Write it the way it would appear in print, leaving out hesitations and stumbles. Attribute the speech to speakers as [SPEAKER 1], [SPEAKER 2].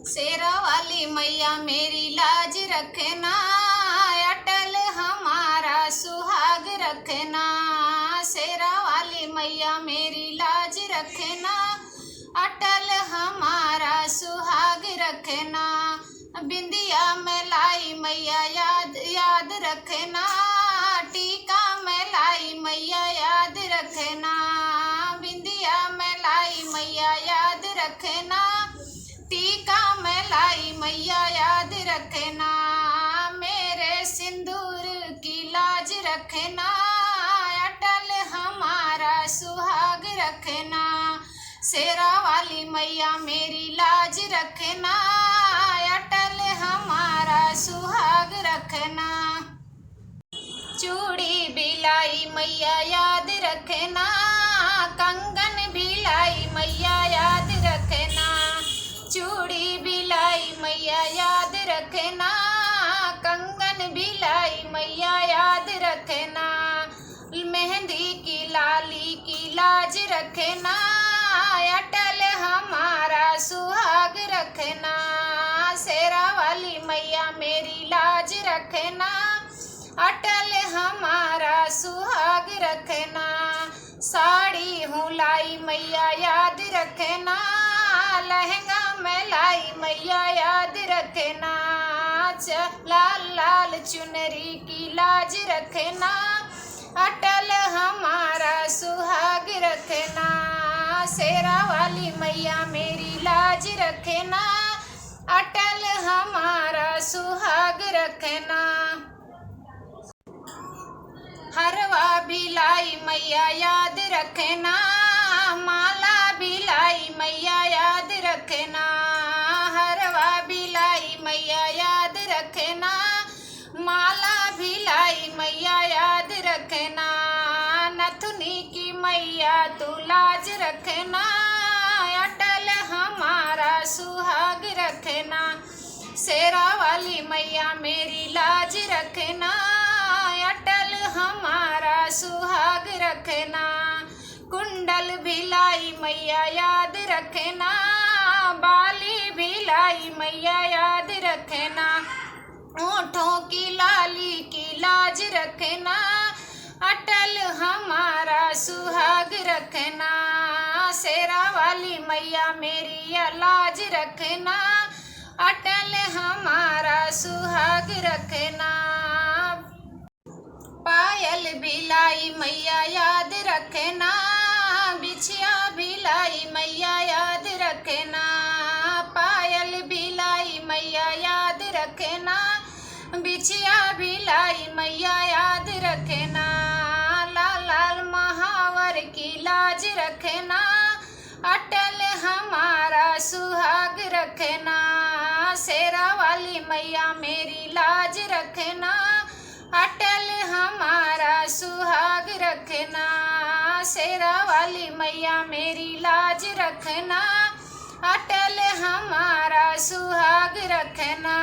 [SPEAKER 1] शेरा वाली मैया मेरी लाज रखना, अटल हमारा सुहाग रखना। शेरा वाली मैया मेरी लाज रखना, अटल हमारा सुहाग रखना। बिंदिया में लाई मैया याद याद रखना, टीका में लाई मैया याद रखना। बिंदिया में लाई मैया याद रखना, टीका में लाई मैया याद रखना। मेरे सिंदूर की लाज रखना, अटल हमारा सुहाग रखना। शेरा वाली मैया मेरी लाज रखना, अटल हमारा सुहाग रखना। चूड़ी बिलाई मैया याद रखना, कंगन बिलाई मैया याद रखना। चूड़ी बिलाई मैया याद रखना, कंगन बिलाई मैया याद रखना। मेहंदी की लाली की लाज रखना, अटल हमारा सुहाग रखना। शेरा वाली मैया मेरी लाज रखना, अटल हमारा सुहाग रखना। साड़ी हूँ लाई मैया याद रखना, लहंगा में लाई मैया याद रखना। लाल लाल चुनरी की लाज रखना, अटल हमारा सुहाग रखना। शेरा वाली मैया मेरी लाज रखना, अटल हमारा सुहाग रखना। हरवा बिलाई मैया याद रखना, माला बिलाई मैया याद रखना। हरवा बिलाई मैया याद रखना, माला बिलाई मैया याद रखना। नथुनी की मैया तू लाज रखना, अटल हमारा सुहाग रखना। शेरा वाली मैया मेरी लाज रखना, अटल हमारा सुहाग रखना। कुंडल भिलाई मैया याद रखना, बाली भिलाई मैया याद रखना। ओठों की लाली की लाज रखना, अटल हमारा सुहाग रखना। शेरा वाली मैया मेरी लाज रखना, अटल हमारा सुहाग रखना। पायल भिलाई मैया याद रखना, बिछिया भिलाई मैया याद रखना। पायल भिलाई मैया याद रखना, बिछिया भिलाई मैया याद रखना। लाल लाल महावर की लाज रखना, अटल हमारा सुहाग रखना। शेरा वाली मैया मेरी लाज रखना, अटल हमारा सुहाग रखना। शेरा वाली मैया मेरी लाज रखना, अटल हमारा सुहाग रखना।